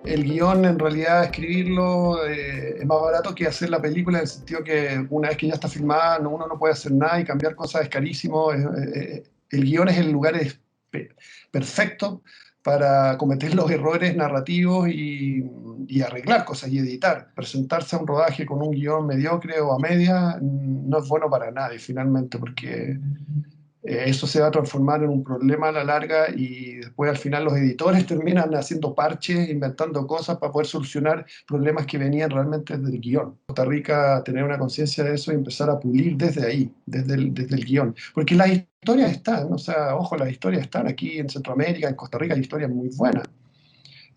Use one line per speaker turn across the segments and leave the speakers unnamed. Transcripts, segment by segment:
El guión, en realidad, escribirlo es más barato que hacer la película, en el sentido que una vez que ya está filmada, uno no puede hacer nada y cambiar cosas es carísimo. El guión es el lugar pe- perfecto para cometer los errores narrativos y arreglar cosas y editar. Presentarse a un rodaje con un guión mediocre o a media no es bueno para nadie, finalmente, porque eso se va a transformar en un problema a la larga y después al final los editores terminan haciendo parches, inventando cosas para poder solucionar problemas que venían realmente desde el guión. Costa Rica, tener una conciencia de eso y empezar a pulir desde ahí, desde el guión. Porque las historias están, o sea, ojo, las historias están aquí en Centroamérica, en Costa Rica hay historias muy buenas.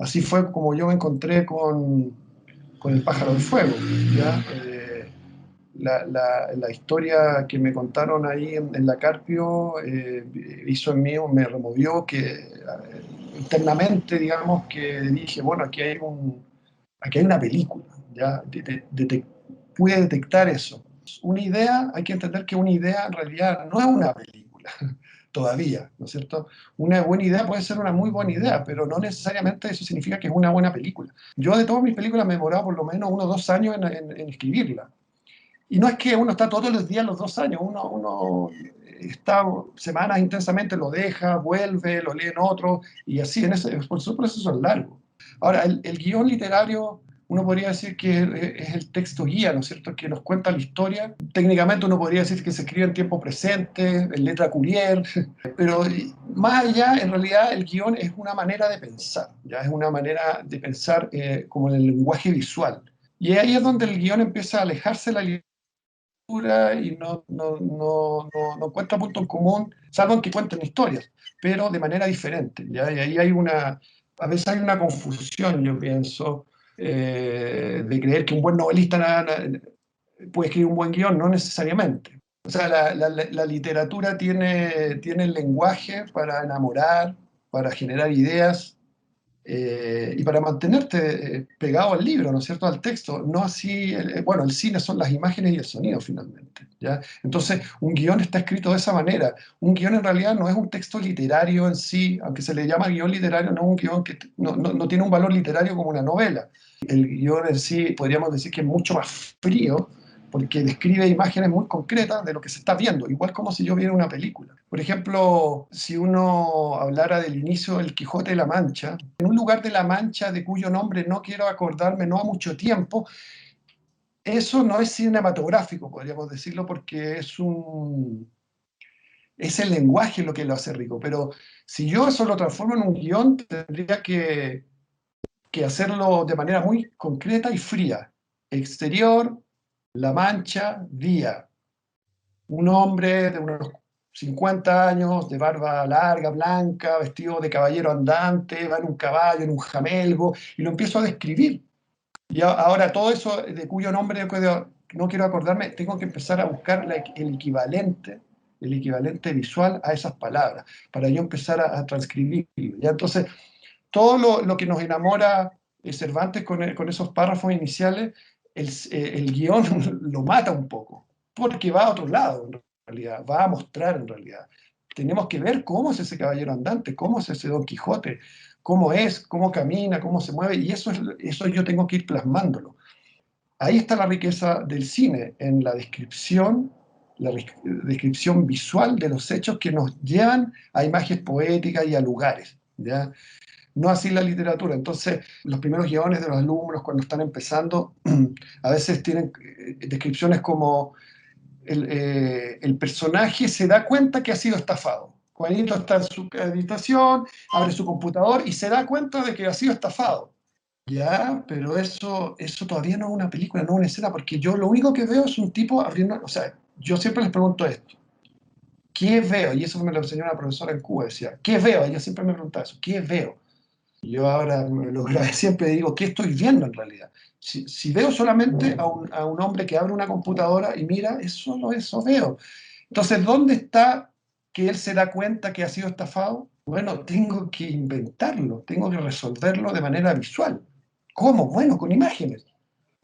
Así fue como yo me encontré con El pájaro de fuego, ¿ya? La historia que me contaron ahí en la Carpio hizo en mí, me removió que internamente, digamos, que dije, bueno, aquí hay una película, ¿ya? Pude detectar eso. Una idea, hay que entender que una idea en realidad no es una película todavía, ¿no es cierto? Una buena idea puede ser una muy buena idea, pero no necesariamente eso significa que es una buena película. Yo de todas mis películas me he demorado por lo menos 1 o 2 años en escribirla. Y no es que uno está todos los días los 2 años, uno está semanas intensamente, lo deja, vuelve, lo lee en otro, y así, por eso un proceso es largo. Ahora, el guión literario, uno podría decir que es el texto guía, ¿no es cierto?, que nos cuenta la historia. Técnicamente uno podría decir que se escribe en tiempo presente, en letra Courier, pero más allá, en realidad, el guión es una manera de pensar, ya es una manera de pensar como en el lenguaje visual. Y ahí es donde el guión empieza a alejarse de la y no encuentra punto en común, salvo en que cuenten historias, pero de manera diferente, ¿ya? Y ahí a veces hay una confusión, yo pienso, de creer que un buen novelista puede escribir un buen guión, no necesariamente. O sea, la literatura tiene el lenguaje para enamorar, para generar ideas, y para mantenerte pegado al libro, ¿no es cierto?, al texto, no así, bueno, el cine son las imágenes y el sonido finalmente, ¿ya? Entonces, un guión está escrito de esa manera. Un guión en realidad no es un texto literario en sí, aunque se le llama guión literario, no es un guión que no tiene un valor literario como una novela. El guión en sí podríamos decir que es mucho más frío, porque describe imágenes muy concretas de lo que se está viendo, igual como si yo viera una película. Por ejemplo, si uno hablara del inicio del Quijote de la Mancha, en un lugar de la Mancha de cuyo nombre no quiero acordarme no ha mucho tiempo, eso no es cinematográfico, podríamos decirlo, porque es el lenguaje lo que lo hace rico, pero si yo eso lo transformo en un guión, tendría que hacerlo de manera muy concreta y fría. Exterior, La Mancha, día. Un hombre de unos 50 años, de barba larga, blanca, vestido de caballero andante, va en un caballo, en un jamelgo, y lo empiezo a describir. Y ahora todo eso de cuyo nombre no quiero acordarme, tengo que empezar a buscar el equivalente visual a esas palabras, para yo empezar a transcribirlo. ¿Ya? Entonces, todo lo que nos enamora Cervantes con esos párrafos iniciales, el guión lo mata un poco, porque va a otro lado en realidad, va a mostrar en realidad. Tenemos que ver cómo es ese caballero andante, cómo es ese Don Quijote, cómo es, cómo camina, cómo se mueve, y eso yo tengo que ir plasmándolo. Ahí está la riqueza del cine, en la descripción visual de los hechos que nos llevan a imágenes poéticas y a lugares, ¿ya? No así la literatura. Entonces, los primeros guiones de los alumnos cuando están empezando, a veces tienen descripciones como el personaje se da cuenta que ha sido estafado. Juanito está en su habitación, abre su computador y se da cuenta de que ha sido estafado. Ya, pero eso todavía no es una película, no es una escena, porque yo lo único que veo es un tipo abriendo, o sea, yo siempre les pregunto esto, ¿qué veo? Y eso me lo enseñó una profesora en Cuba, decía, ¿qué veo? Ella siempre me preguntaba eso, ¿qué veo? Yo ahora me lo grabé siempre digo, ¿qué estoy viendo en realidad? Si veo solamente a un hombre que abre una computadora y mira, eso veo. Entonces, ¿dónde está que él se da cuenta que ha sido estafado? Bueno, tengo que inventarlo, tengo que resolverlo de manera visual. ¿Cómo? Bueno, con imágenes.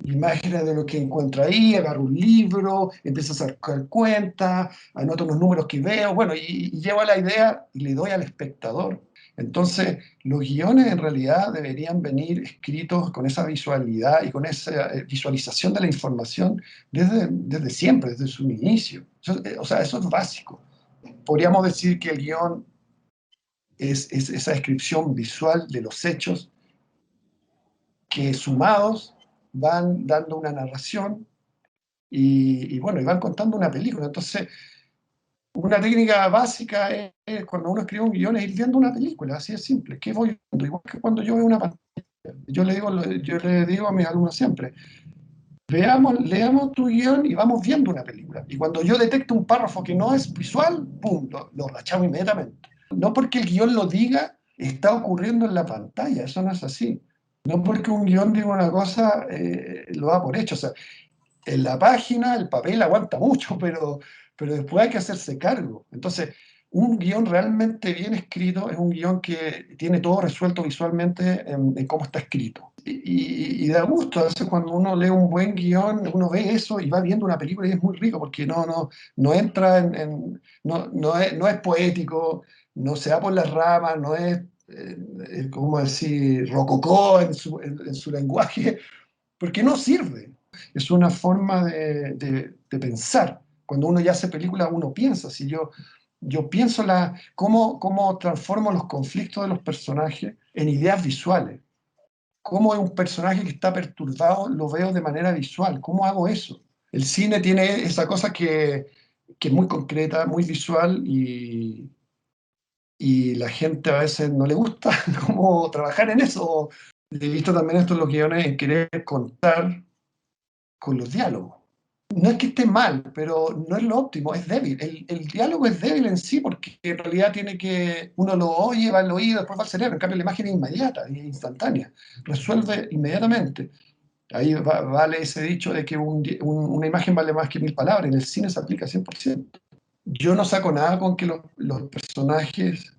Imágenes de lo que encuentro ahí, agarro un libro, empiezo a sacar cuentas, anoto los números que veo, bueno, y llevo la idea y le doy al espectador Entonces, los guiones en realidad deberían venir escritos con esa visualidad y con esa visualización de la información desde siempre, desde su inicio. O sea, eso es básico. Podríamos decir que el guión es esa descripción visual de los hechos que sumados van dando una narración y bueno, y van contando una película. Entonces, una técnica básica es cuando uno escribe un guión es ir viendo una película, así de simple. ¿Qué voy viendo? Igual que cuando yo veo una pantalla. Yo le digo a mis alumnos siempre, leamos tu guión y vamos viendo una película. Y cuando yo detecto un párrafo que no es visual, ¡pum!, lo rachamos inmediatamente. No porque el guión lo diga, está ocurriendo en la pantalla, eso no es así. No porque un guión diga una cosa, lo da por hecho. O sea, en la página el papel aguanta mucho, pero después hay que hacerse cargo. Entonces, un guión realmente bien escrito es un guión que tiene todo resuelto visualmente en cómo está escrito. Y da gusto, a veces cuando uno lee un buen guión, uno ve eso y va viendo una película y es muy rico porque no entra no es poético, no se da por las ramas, no es, ¿cómo decir?, rococó en su lenguaje, porque no sirve. Es una forma de pensar. Cuando uno ya hace películas, uno piensa. Si yo pienso cómo transformo los conflictos de los personajes en ideas visuales. Cómo un personaje que está perturbado lo veo de manera visual. ¿Cómo hago eso? El cine tiene esa cosa que es muy concreta, muy visual y la gente a veces no le gusta cómo trabajar en eso. He visto también esto en los guiones, en querer contar con los diálogos. No es que esté mal, pero no es lo óptimo, es débil. El diálogo es débil en sí porque en realidad uno lo oye, va al oído, después va al cerebro. En cambio, la imagen es inmediata, es instantánea, resuelve inmediatamente. Ahí vale ese dicho de que una imagen vale más que 1000 palabras. En el cine se aplica 100%. Yo no saco nada con que los personajes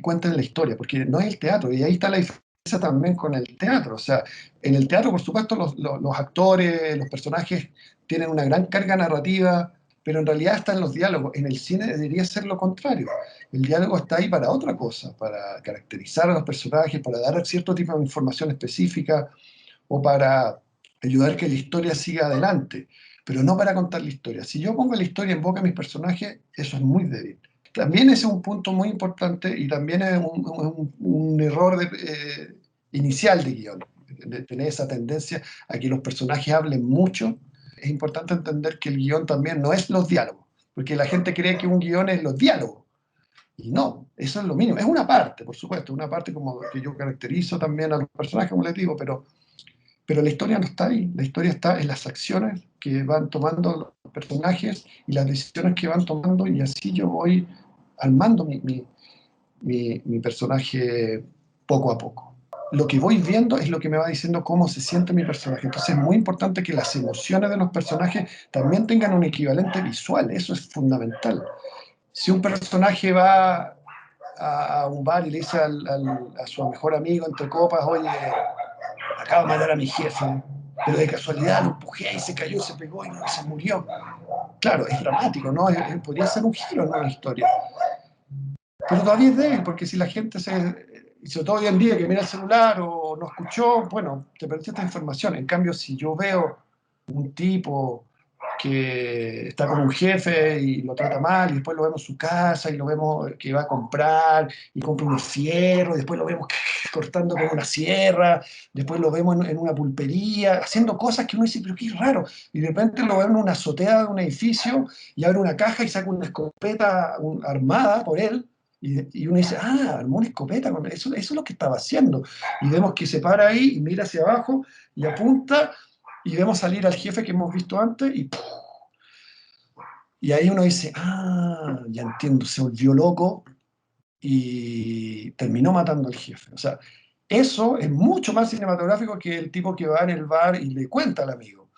cuenten la historia, porque no es el teatro, y ahí está la diferencia también con el teatro. O sea, en el teatro, por supuesto, los actores, los personajes tienen una gran carga narrativa, pero en realidad está en los diálogos. En el cine debería ser lo contrario. El diálogo está ahí para otra cosa, para caracterizar a los personajes, para dar cierto tipo de información específica o para ayudar que la historia siga adelante, pero no para contar la historia. Si yo pongo la historia en boca de mis personajes, eso es muy débil. También ese es un punto muy importante y también es un error inicial de guión, de tener esa tendencia a que los personajes hablen mucho. Es importante entender que el guión también no es los diálogos, porque la gente cree que un guión es los diálogos. Y no, eso es lo mínimo. Es una parte, por supuesto, una parte como que yo caracterizo también a los personajes, como les digo, pero la historia no está ahí, la historia está en las acciones que van tomando los personajes y las decisiones que van tomando y así yo voy armando mi personaje poco a poco. Lo que voy viendo es lo que me va diciendo cómo se siente mi personaje. Entonces es muy importante que las emociones de los personajes también tengan un equivalente visual, eso es fundamental. Si un personaje va a un bar y le dice a su mejor amigo entre copas, oye, acabo de matar a mi jefe, pero de casualidad lo empujé y se cayó, se pegó y no, se murió. Claro, es dramático, ¿no? Podría ser un giro en una historia. Pero todavía es débil, porque si la gente sobre todo hoy en día que mira el celular o no escuchó, bueno, te perdiste esta información. En cambio, si yo veo un tipo que está con un jefe y lo trata mal, y después lo vemos en su casa y lo vemos que va a comprar y compra unos fierros, y después lo vemos cortando con una sierra, después lo vemos en una pulpería, haciendo cosas que uno dice, pero qué raro, y de repente lo vemos en una azotea de un edificio y abre una caja y saca una escopeta armada por él, y uno dice, armó una escopeta, eso es lo que estaba haciendo, y vemos que se para ahí y mira hacia abajo y apunta, y vemos salir al jefe que hemos visto antes y ahí uno dice, ya entiendo, se volvió loco y terminó matando al jefe. O sea, eso es mucho más cinematográfico que el tipo que va en el bar y le cuenta al amigo.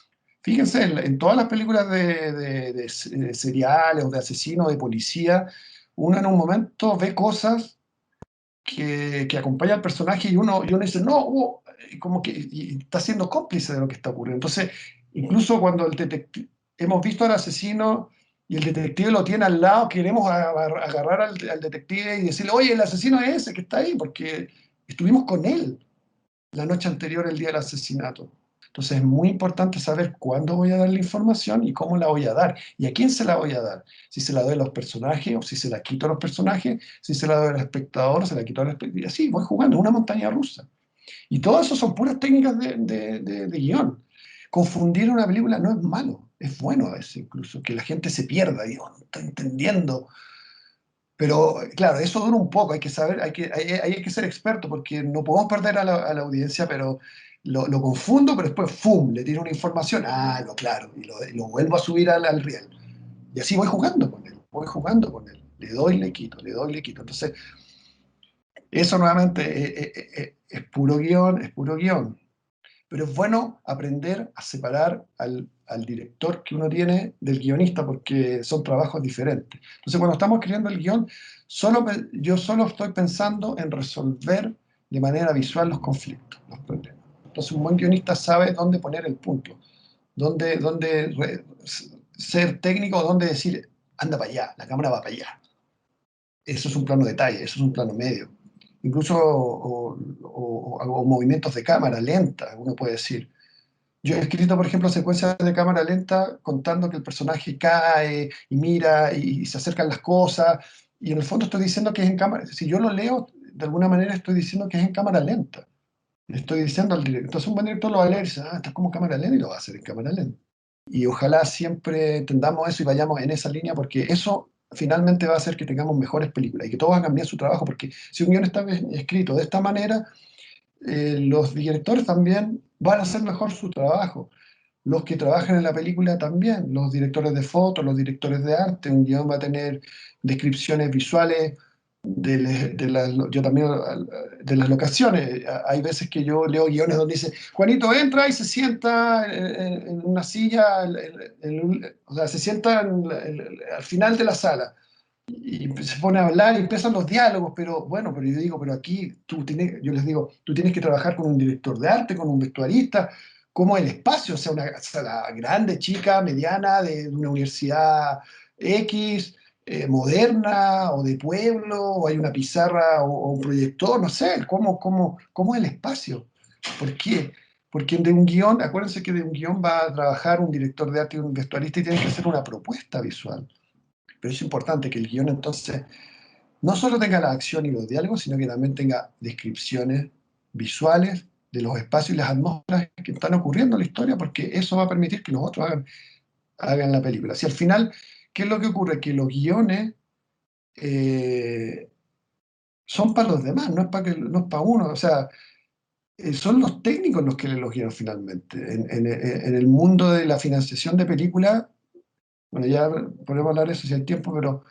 Fíjense, en todas las películas de seriales o de asesinos, de policía, uno en un momento ve cosas que acompaña al personaje y uno dice, no, como que y está siendo cómplice de lo que está ocurriendo. Entonces, incluso cuando hemos visto al asesino y el detective lo tiene al lado, queremos agarrar al detective y decirle, oye, el asesino es ese que está ahí, porque estuvimos con él la noche anterior, el día del asesinato. Entonces es muy importante saber cuándo voy a dar la información y cómo la voy a dar y a quién se la voy a dar. Si se la doy a los personajes o si se la quito a los personajes, si se la doy al espectador, se la quito al espectador. Y así voy jugando, es una montaña rusa. Y todo eso son puras técnicas de guión. Confundir una película no es malo, es bueno a veces incluso, que la gente se pierda, digo, no está entendiendo. Pero claro, eso dura un poco, hay que saber, hay que ser experto porque no podemos perder a la audiencia, pero lo confundo, pero después, ¡fum!, le tiro una información, no, claro, y lo vuelvo a subir al riel. Y así voy jugando con él, voy jugando con él, le doy, le quito, le doy, le quito. Entonces, eso nuevamente es puro guión, es puro guión. Pero es bueno aprender a separar al director que uno tiene del guionista porque son trabajos diferentes. Entonces, cuando estamos escribiendo el guión, yo solo estoy pensando en resolver de manera visual los conflictos, los problemas. Entonces, un buen guionista sabe dónde poner el punto, dónde ser técnico, dónde decir, anda para allá, la cámara va para allá. Eso es un plano detalle, eso es un plano medio. Incluso o movimientos de cámara lenta, uno puede decir. Yo he escrito, por ejemplo, secuencias de cámara lenta contando que el personaje cae y mira y se acercan las cosas. Y en el fondo estoy diciendo que es en cámara. Si yo lo leo, de alguna manera estoy diciendo que es en cámara lenta. Le estoy diciendo al director. Entonces un buen director lo va a leer y dice, esto es como cámara lenta y lo va a hacer en cámara lenta. Y ojalá siempre entendamos eso y vayamos en esa línea porque eso finalmente va a hacer que tengamos mejores películas y que todos hagan bien su trabajo. Porque si un guion está escrito de esta manera, los directores también van a hacer mejor su trabajo. Los que trabajan en la película también, los directores de fotos, los directores de arte, un guión va a tener descripciones visuales yo también de las locaciones. Hay veces que yo leo guiones donde dice, Juanito entra y se sienta en una silla, o sea, se sienta al final de la sala y se pone a hablar y empiezan los diálogos, pero bueno, pero yo digo, pero aquí yo les digo, tú tienes que trabajar con un director de arte, con un vestuarista, como el espacio, o sea, una sala grande, chica, mediana, de una universidad X, moderna o de pueblo, o hay una pizarra o un proyector, no sé, cómo es el espacio. ¿Por qué? Porque de un guión, acuérdense que de un guión va a trabajar un director de arte y un vestuarista y tiene que hacer una propuesta visual. Pero es importante que el guión entonces no solo tenga la acción y los diálogos, sino que también tenga descripciones visuales de los espacios y las atmósferas que están ocurriendo en la historia, porque eso va a permitir que los otros hagan la película. Si al final, ¿qué es lo que ocurre? Que los guiones eh, son para los demás, no es para uno. O sea, son los técnicos los que leen los guiones finalmente. En el mundo de la financiación de películas, bueno, ya podemos hablar de eso si hay tiempo, pero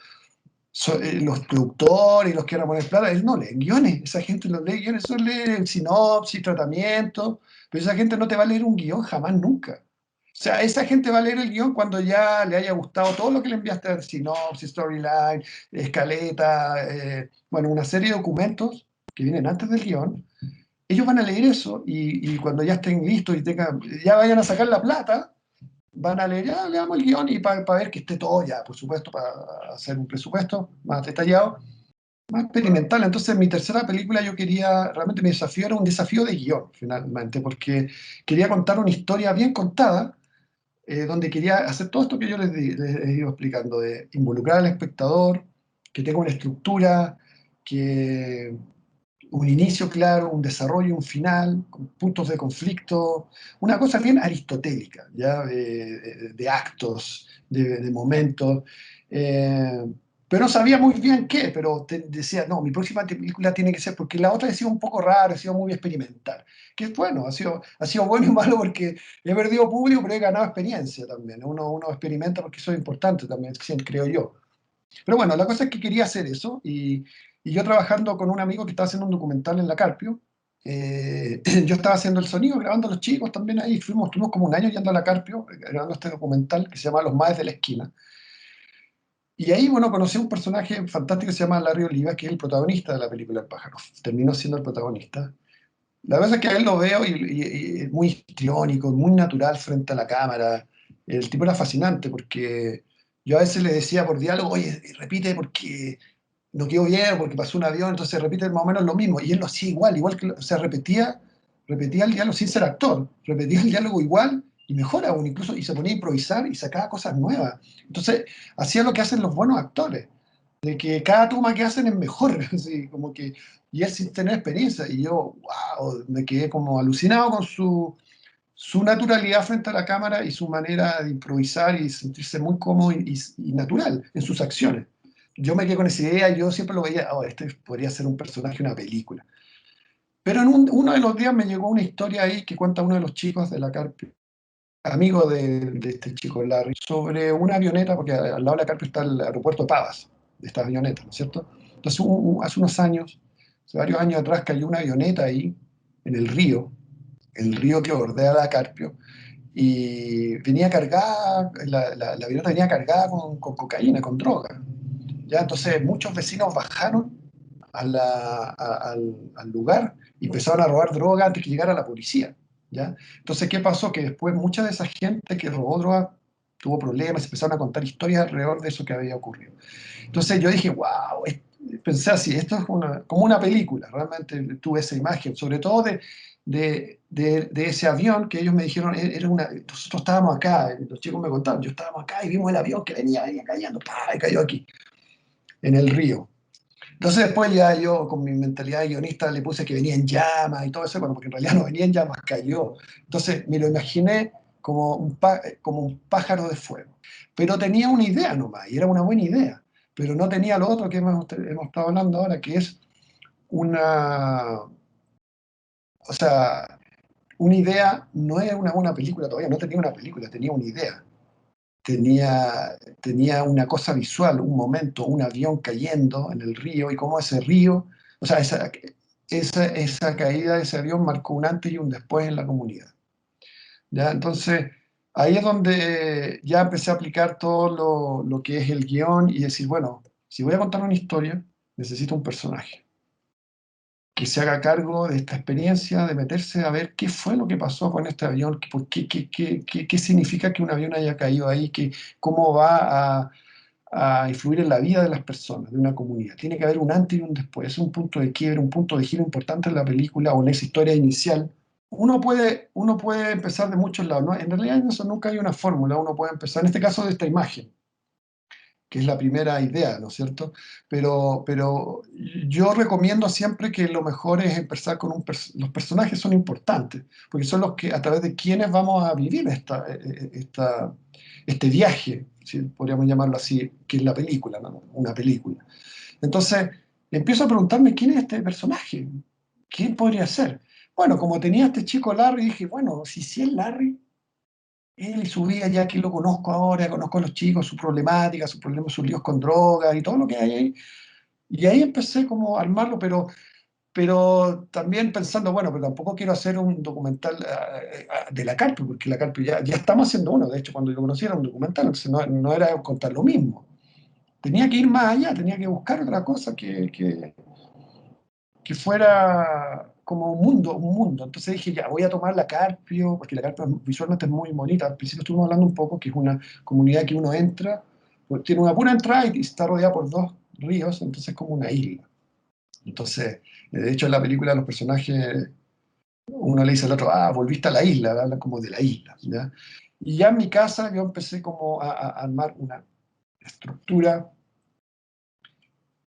los productores y los que van a poner plata, él no lee guiones, esa gente no lee guiones, eso lee sinopsis, tratamiento, pero esa gente no te va a leer un guión jamás, nunca. O sea, esa gente va a leer el guión cuando ya le haya gustado todo lo que le enviaste, sinopsis, storyline, escaleta, bueno, una serie de documentos que vienen antes del guión. Ellos van a leer eso y cuando ya estén listos y ya vayan a sacar la plata, van a leer, ya leamos el guión y para ver que esté todo ya, por supuesto, para hacer un presupuesto más detallado, más experimental. Entonces, mi tercera película yo quería, realmente mi desafío era un desafío de guión, finalmente, porque quería contar una historia bien contada, donde quería hacer todo esto que yo les he ido explicando, de involucrar al espectador, que tenga una estructura, que un inicio claro, un desarrollo, un final, con puntos de conflicto, una cosa bien aristotélica, ¿ya? De actos, de momentos. Eh, pero no sabía muy bien qué, pero decía, no, mi próxima película tiene que ser, porque la otra ha sido un poco rara, ha sido muy experimental. Que es bueno, ha sido bueno y malo porque he perdido público, pero he ganado experiencia también. Uno experimenta porque eso es importante también, creo yo. Pero bueno, la cosa es que quería hacer eso y yo trabajando con un amigo que estaba haciendo un documental en la Carpio, yo estaba haciendo el sonido, grabando a los chicos también ahí, estuvimos como un año yendo a la Carpio, grabando este documental que se llama Los Maes de la Esquina. Y ahí, bueno, conocí a un personaje fantástico que se llama Larry Oliva, que es el protagonista de la película El pájaro. Terminó siendo el protagonista. La verdad es que a él lo veo y es muy histriónico, muy natural frente a la cámara. El tipo era fascinante porque Yo a veces le decía por diálogo, oye, repite porque no quedó bien, porque pasó un avión, entonces repite más o menos lo mismo. Y él lo hacía igual, igual que, o sea, repetía el diálogo sin ser actor, repetía el diálogo igual y mejor aún, incluso, y se ponía a improvisar y sacaba cosas nuevas. Entonces, hacía lo que hacen los buenos actores, de que cada toma que hacen es mejor, así, como que, y él sin tener experiencia. Y yo, wow, me quedé como alucinado con su naturalidad frente a la cámara y su manera de improvisar y sentirse muy cómodo y natural en sus acciones. Yo me quedé con esa idea y yo siempre lo veía, oh, este podría ser un personaje de una película. Pero en uno de los días me llegó una historia ahí que cuenta uno de los chicos de la Carpio, amigo de este chico, Larry, sobre una avioneta, porque al lado de la Carpio está el aeropuerto de Pavas, de estas avionetas, ¿no es cierto? Entonces, hace unos años, hace varios años atrás, cayó una avioneta ahí, en el río que bordea la Carpio, y venía cargada, la avioneta venía cargada con cocaína, con droga. ¿Ya? Entonces muchos vecinos bajaron al lugar y empezaron a robar droga antes que llegara la policía. ¿Ya? Entonces, ¿qué pasó? Que después mucha de esa gente que robó droga tuvo problemas, empezaron a contar historias alrededor de eso que había ocurrido. Entonces yo dije, wow, pensé así, esto es como una película, realmente tuve esa imagen, sobre todo de ese avión que ellos me dijeron, nosotros estábamos acá, los chicos me contaron, yo estábamos acá y vimos el avión que venía cayendo, ¡pah! Y cayó aquí, en el río. Entonces después ya yo con mi mentalidad de guionista le puse que venía en llamas y todo eso, bueno, porque en realidad no venía en llamas, cayó. Entonces me lo imaginé como un pájaro de fuego. Pero tenía una idea nomás, y era una buena idea. Pero no tenía lo otro que hemos estado hablando ahora, que es o sea, una idea, no era una buena película todavía, no tenía una película, tenía una idea. Tenía una cosa visual, un momento, un avión cayendo en el río y cómo ese río, o sea, esa caída de ese avión marcó un antes y un después en la comunidad. ¿Ya? Entonces, ahí es donde ya empecé a aplicar todo lo que es el guión y decir, bueno, si voy a contar una historia, necesito un personaje que se haga cargo de esta experiencia, de meterse a ver qué fue lo que pasó con este avión, qué significa que un avión haya caído ahí, cómo va a influir en la vida de las personas, de una comunidad. Tiene que haber un antes y un después, es un punto de quiebre, un punto de giro importante en la película o en esa historia inicial. Uno puede empezar de muchos lados, ¿no? En realidad en eso nunca hay una fórmula, uno puede empezar, en este caso de esta imagen, que es la primera idea, ¿no es cierto? Pero yo recomiendo siempre que lo mejor es empezar con los personajes son importantes, porque son los que a través de quienes vamos a vivir este viaje, si podríamos llamarlo así, que es la película, ¿no? Una película. Entonces, empiezo a preguntarme quién es este personaje, quién podría ser. Bueno, como tenía este chico Larry, dije, bueno, si es Larry, él y su vida, ya que lo conozco ahora, conozco a los chicos, su problemática, sus problemas, sus líos con drogas y todo lo que hay ahí. Y ahí empecé como a armarlo, pero también pensando, bueno, pero tampoco quiero hacer un documental de la Carpio, porque la Carpio ya estamos haciendo uno, de hecho, cuando yo lo conocí era un documental, entonces no era contar lo mismo. Tenía que ir más allá, tenía que buscar otra cosa que fuera como un mundo. Entonces dije, ya, voy a tomar la Carpio, porque la Carpio visualmente es muy bonita. Al principio estuvimos hablando un poco que es una comunidad que uno entra, pues tiene una pura entrada y está rodeada por dos ríos, entonces es como una isla. Entonces, de hecho en la película los personajes, uno le dice al otro, ah, volviste a la isla, hablan como de la isla, ¿ya? Y ya en mi casa yo empecé como a armar una estructura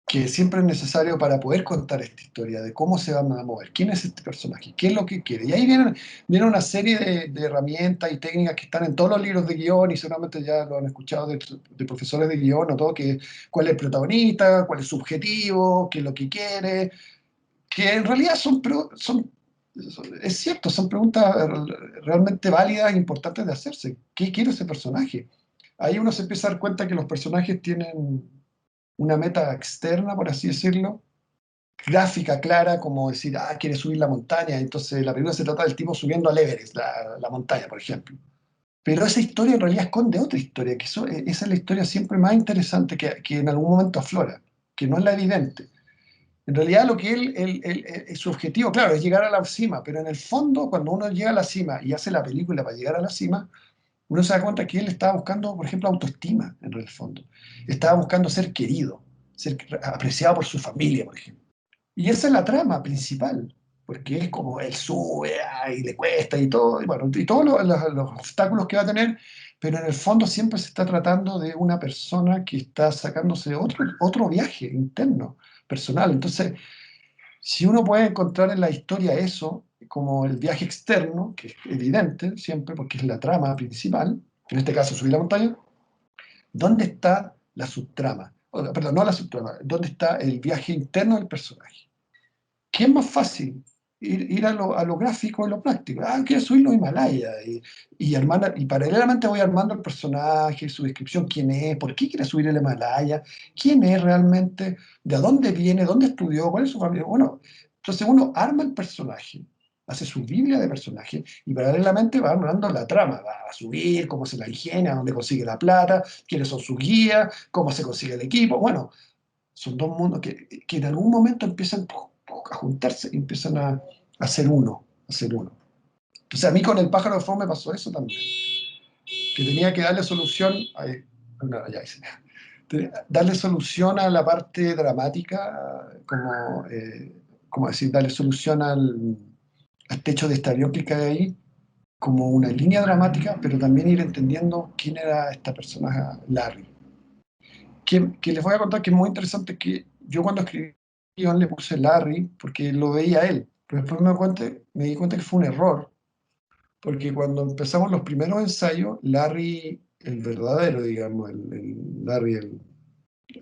que siempre es necesario para poder contar esta historia de cómo se van a mover, quién es este personaje, qué es lo que quiere. Y ahí viene una serie de herramientas y técnicas que están en todos los libros de guión y seguramente ya lo han escuchado de profesores de guión o todo, que cuál es el protagonista, cuál es su objetivo, qué es lo que quiere, que en realidad es cierto, son preguntas realmente válidas e importantes de hacerse. ¿Qué quiere ese personaje? Ahí uno se empieza a dar cuenta que los personajes tienen una meta externa, por así decirlo, gráfica, clara, como decir, ah, quiere subir la montaña, entonces la película se trata del tipo subiendo al Everest, la montaña, por ejemplo. Pero esa historia en realidad esconde otra historia, esa es la historia siempre más interesante que en algún momento aflora, que no es la evidente. En realidad lo que su objetivo, claro, es llegar a la cima, pero en el fondo, cuando uno llega a la cima y hace la película para llegar a la cima, uno se da cuenta que él estaba buscando, por ejemplo, autoestima, en el fondo. Estaba buscando ser querido, ser apreciado por su familia, por ejemplo. Y esa es la trama principal, porque es como él sube y le cuesta y todo, y bueno, y todos los obstáculos que va a tener, pero en el fondo siempre se está tratando de una persona que está sacándose otro viaje interno, personal. Entonces, si uno puede encontrar en la historia eso, como el viaje externo, que es evidente siempre, porque es la trama principal, en este caso subir la montaña, ¿dónde está la subtrama? Perdón, no la subtrama, ¿dónde está el viaje interno del personaje? ¿Qué es más fácil? Ir a lo gráfico y lo práctico. Ah, quiero subirlo a Himalaya. Y paralelamente voy armando el personaje, su descripción, quién es, por qué quiere subir el Himalaya, quién es realmente, de dónde viene, dónde estudió, cuál es su familia. Bueno, entonces uno arma el personaje, hace su Biblia de personaje y paralelamente va armando la trama. Va a subir, cómo se la ingenia, dónde consigue la plata, quiénes son sus guías, cómo se consigue el equipo. Bueno, son dos mundos que en algún momento empiezan a juntarse y empiezan a ser uno, a ser uno. Entonces a mí con el pájaro de fuego me pasó eso también, que tenía que darle solución, no, ya hice. Darle solución a la parte dramática, como, como decir, darle solución al techo de este avión que cae ahí, como una línea dramática, pero también ir entendiendo quién era esta persona, Larry. Que les voy a contar que es muy interesante que yo cuando escribí el guión le puse Larry porque lo veía él, pero después me di cuenta que fue un error, porque cuando empezamos los primeros ensayos, Larry, el verdadero, digamos, el Larry,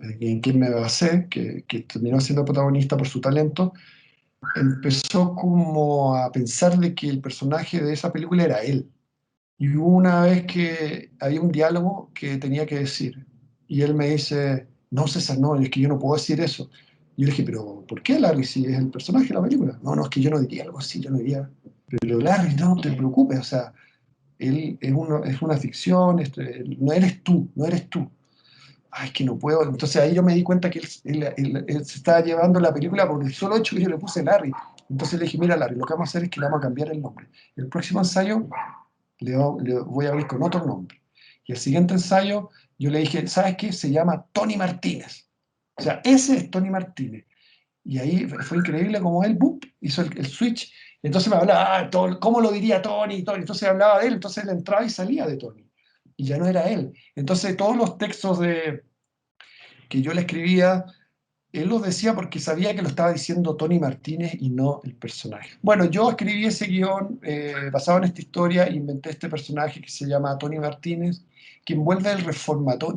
en quien me basé, que terminó siendo protagonista por su talento, empezó como a pensar de que el personaje de esa película era él. Y hubo una vez que había un diálogo que tenía que decir. Y él me dice, no, César, no, es que yo no puedo decir eso. Y yo le dije, pero ¿por qué Larry si es el personaje de la película? No, no, es que yo no diría algo así, yo no diría. Pero Larry, no, no te preocupes, o sea, él es una ficción, no eres tú, no eres tú. Ay, es que no puedo. Entonces ahí yo me di cuenta que él se estaba llevando la película por el solo hecho que yo le puse Larry. Entonces le dije, mira Larry, lo que vamos a hacer es que le vamos a cambiar el nombre. El próximo ensayo le voy a abrir con otro nombre. Y el siguiente ensayo, yo le dije, ¿sabes qué? Se llama Tony Martínez. O sea, ese es Tony Martínez. Y ahí fue increíble como él, ¡bup! Hizo el switch. Entonces me hablaba, ¿cómo lo diría Tony? Tony? Entonces hablaba de él, entonces él entraba y salía de Tony. Y ya no era él. Entonces todos los textos que yo le escribía él lo decía porque sabía que lo estaba diciendo Tony Martínez y no el personaje. Bueno, yo escribí ese guión basado en esta historia, inventé este personaje que se llama Tony Martínez, que envuelve de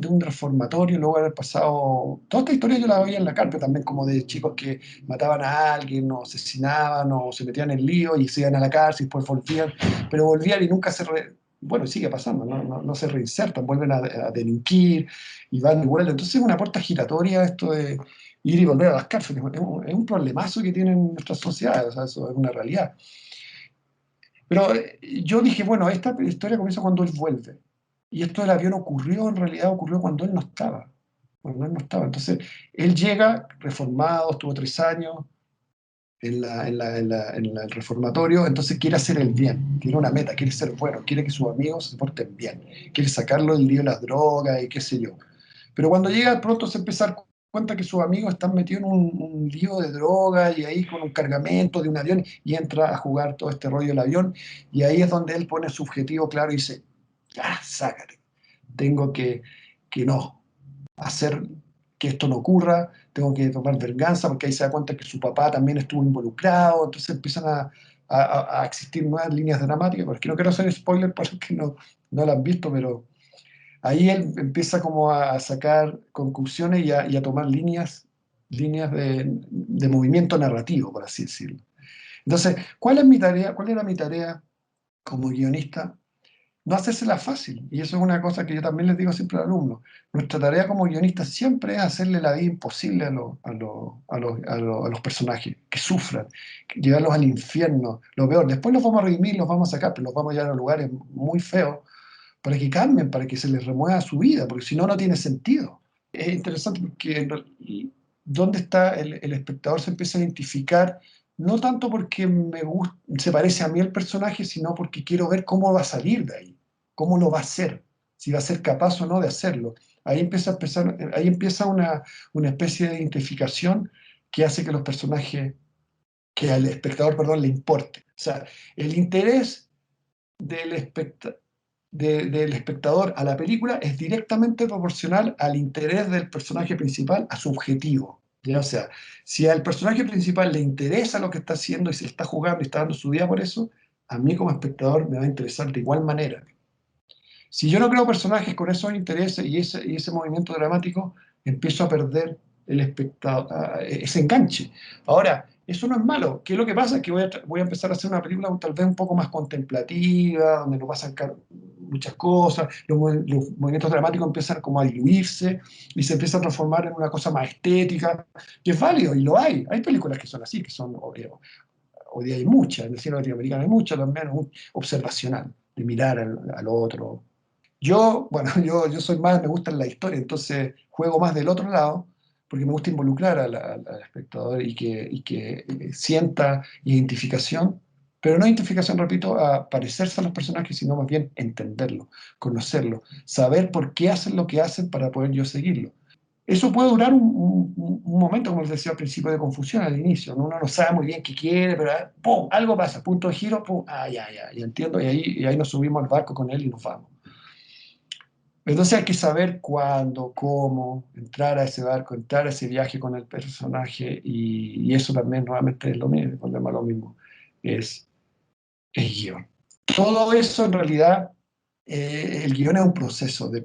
un reformatorio, luego de haber pasado... Toda esta historia yo la veía en la carta también, como de chicos que mataban a alguien, o asesinaban, o se metían en lío y se iban a la cárcel y después volvían, pero volvían y nunca bueno, sigue pasando, no se reinsertan, vuelven a delinquir y van y vuelven. Entonces es una puerta giratoria esto de ir y volver a las cárceles. Es un problemazo que tienen nuestras sociedades, o sea, eso es una realidad. Pero yo dije, bueno, esta historia comienza cuando él vuelve. Y esto del avión ocurrió, en realidad ocurrió cuando él no estaba. Cuando él no estaba. Entonces, él llega reformado, estuvo 3 años en el reformatorio, entonces quiere hacer el bien, tiene una meta, quiere ser bueno, quiere que sus amigos se porten bien, quiere sacarlo del lío de las drogas y qué sé yo. Pero cuando llega, pronto se empieza a dar cuenta que sus amigos están metidos en un lío de droga y ahí con un cargamento de un avión y entra a jugar todo este rollo del avión. Y ahí es donde él pone su objetivo claro y dice, ya, sácate, tengo que no, hacer que esto no ocurra, tengo que tomar venganza porque ahí se da cuenta que su papá también estuvo involucrado, entonces empiezan a existir nuevas líneas dramáticas, pero es que no quiero hacer spoiler porque no la han visto, pero ahí él empieza como a sacar conclusiones y a tomar líneas de movimiento narrativo, por así decirlo. Entonces, ¿cuál es mi tarea? ¿Cuál era mi tarea como guionista? No hacérsela fácil. Y eso es una cosa que yo también les digo siempre a los alumnos. Nuestra tarea como guionistas siempre es hacerle la vida imposible a los personajes, que sufran, llevarlos al infierno, lo peor. Después los vamos a redimir, los vamos a sacar, pero los vamos a llevar a lugares muy feos para que cambien, para que se les remueva su vida, porque si no, no tiene sentido. Es interesante porque dónde está el espectador se empieza a identificar, no tanto porque se parece a mí el personaje, sino porque quiero ver cómo va a salir de ahí. cómo lo va a hacer, si va a ser capaz o no de hacerlo. Ahí empieza una especie de identificación que hace que los personajes, que al espectador, perdón, le importe. O sea, el interés del, especta- del espectador a la película es directamente proporcional al interés del personaje principal a su objetivo. ¿Ya? O sea, si al personaje principal le interesa lo que está haciendo y se está jugando y está dando su vida por eso, a mí como espectador me va a interesar de igual manera. Si yo no creo personajes con esos intereses y ese movimiento dramático, empiezo a perder ese enganche. Ahora, eso no es malo. ¿Qué es lo que pasa? Es que voy a empezar a hacer una película tal vez un poco más contemplativa, donde no pasan muchas cosas, los movimientos dramáticos empiezan como a diluirse y se empieza a transformar en una cosa más estética, que es válido y lo hay. Hay películas que son así, que son, hoy día hay muchas, en el cine latinoamericano hay muchas también, observacional, de mirar al otro. Bueno, yo soy más, me gusta la historia, entonces juego más del otro lado, porque me gusta involucrar al espectador y que sienta identificación, pero no identificación, repito, a parecerse a los personajes, sino más bien entenderlo, conocerlo, saber por qué hacen lo que hacen para poder yo seguirlo. Eso puede durar un momento, como les decía al principio, de confusión al inicio, ¿no? Uno no sabe muy bien qué quiere, pero ¡pum! Algo pasa, punto de giro, ¡pum! Ah, ya entiendo, y ahí nos subimos al barco con él y nos vamos. Entonces hay que saber cuándo, cómo entrar a ese barco, entrar a ese viaje con el personaje y eso también nuevamente es lo mismo, volvemos a lo mismo, es el guión. Todo eso en realidad, el guión es un proceso de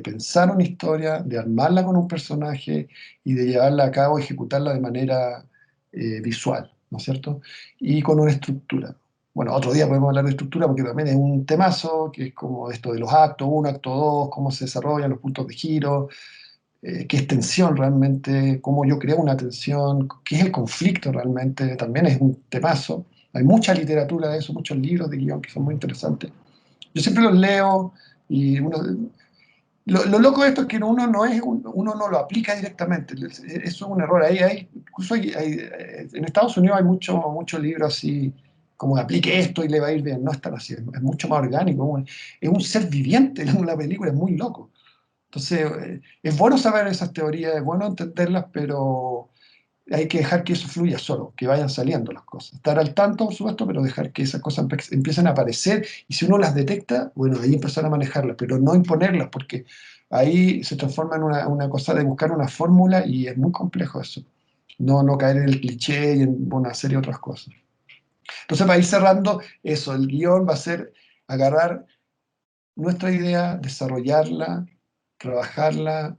pensar una historia, de armarla con un personaje y de llevarla a cabo, ejecutarla de manera visual, ¿no es cierto? Y con una estructura. Bueno, otro día podemos hablar de estructura porque también es un temazo, que es como esto de los actos uno, acto 2, cómo se desarrollan los puntos de giro, qué es tensión realmente, cómo yo creo una tensión, qué es el conflicto realmente, también es un temazo. Hay mucha literatura de eso, muchos libros de guión que son muy interesantes. Yo siempre los leo y lo loco de esto es que uno no lo aplica directamente. Eso es un error. Incluso en Estados Unidos hay muchos libros así, como aplique esto y le va a ir bien. No es tan así, es mucho más orgánico. Es un ser viviente la película, es muy loco. Entonces, es bueno saber esas teorías, es bueno entenderlas, pero hay que dejar que eso fluya solo, que vayan saliendo las cosas. Estar al tanto, por supuesto, pero dejar que esas cosas empiecen a aparecer y si uno las detecta, bueno, ahí empezar a manejarlas, pero no imponerlas, porque ahí se transforma en una cosa de buscar una fórmula y es muy complejo eso. No caer en el cliché y en una serie de otras cosas. Entonces, para ir cerrando, eso, el guión va a ser agarrar nuestra idea, desarrollarla, trabajarla,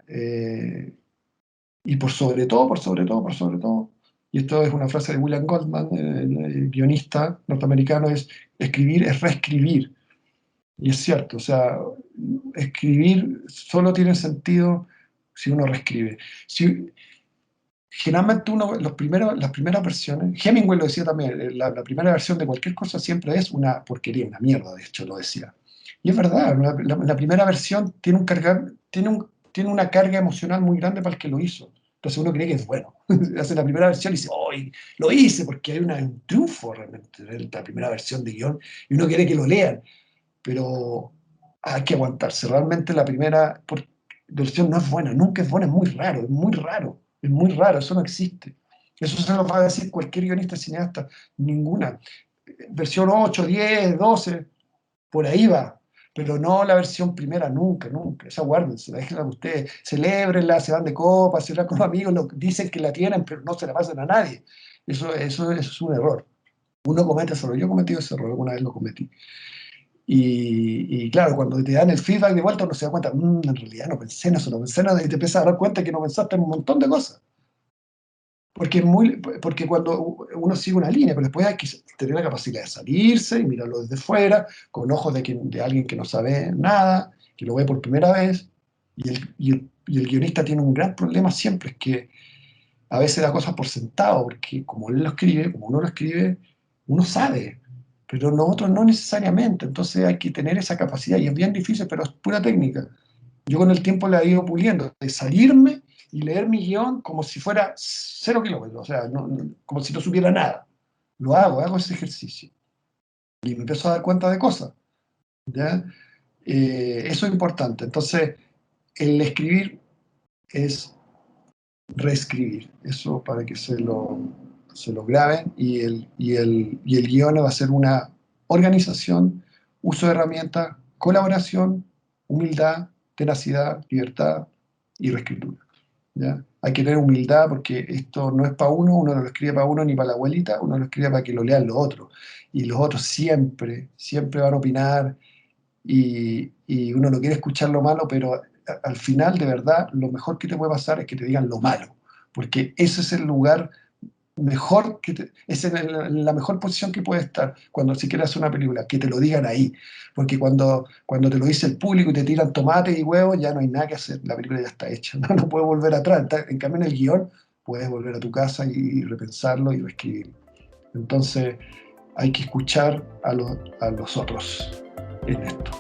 y por sobre todo, y esto es una frase de William Goldman, el guionista norteamericano, es escribir es reescribir. Y es cierto, o sea, escribir solo tiene sentido si uno reescribe. Si, generalmente las primeras versiones, Hemingway lo decía también, la primera versión de cualquier cosa siempre es una porquería, una mierda, de hecho lo decía. Y es verdad, la primera versión tiene una carga emocional muy grande para el que lo hizo. Entonces uno cree que es bueno. Hace la primera versión y dice, ¡ay! Lo hice porque hay un triunfo realmente en la primera versión de guión y uno quiere que lo lean. Pero hay que aguantarse. Realmente la primera versión no es buena, nunca es buena, es muy raro, es muy raro, es muy raro, eso no existe. Eso se lo va a decir cualquier guionista cineasta, ninguna. Versión 8, 10, 12, por ahí va, pero no la versión primera, nunca, nunca. Esa guárdense, déjenla ustedes, celébrenla, se van de copas, se van con los amigos, dicen que la tienen, pero no se la pasan a nadie. Eso es un error. Uno comete ese error, yo he cometido ese error, alguna vez lo cometí. Y claro, cuando te dan el feedback de vuelta, uno se da cuenta, en realidad no pensé en eso, no pensé en nada, y te empiezas a dar cuenta que no pensaste en un montón de cosas. Porque cuando uno sigue una línea, pero después hay que tener la capacidad de salirse y mirarlo desde fuera, con ojos de alguien que no sabe nada, que lo ve por primera vez. Y el guionista tiene un gran problema siempre, es que a veces da cosas por sentado, porque como él lo escribe, como uno lo escribe, uno sabe, pero nosotros no necesariamente. Entonces hay que tener esa capacidad y es bien difícil, pero es pura técnica. Yo con el tiempo la he ido puliendo, de salirme y leer mi guión como si fuera 0 kilómetros, o sea, como si no supiera nada. Hago ese ejercicio y me empiezo a dar cuenta de cosas, ¿ya? Eso es importante. Entonces, el escribir es reescribir. Eso para que se lo graben y el guión va a ser una organización, uso de herramientas, colaboración, humildad, tenacidad, libertad y reescritura. ¿Ya? Hay que tener humildad porque esto no es para uno, uno no lo escribe para uno ni para la abuelita, uno lo escribe para que lo lean los otros. Y los otros siempre, siempre van a opinar y uno no quiere escuchar lo malo, pero al final, de verdad, lo mejor que te puede pasar es que te digan lo malo, porque ese es el lugar mejor, es en la mejor posición que puedes estar cuando si quieres hacer una película, que te lo digan ahí, porque cuando te lo dice el público y te tiran tomates y huevos, ya no hay nada que hacer, la película ya está hecha, no puedes volver atrás. En cambio, en el guión puedes volver a tu casa y repensarlo y reescribirlo. Entonces, hay que escuchar a los otros en esto.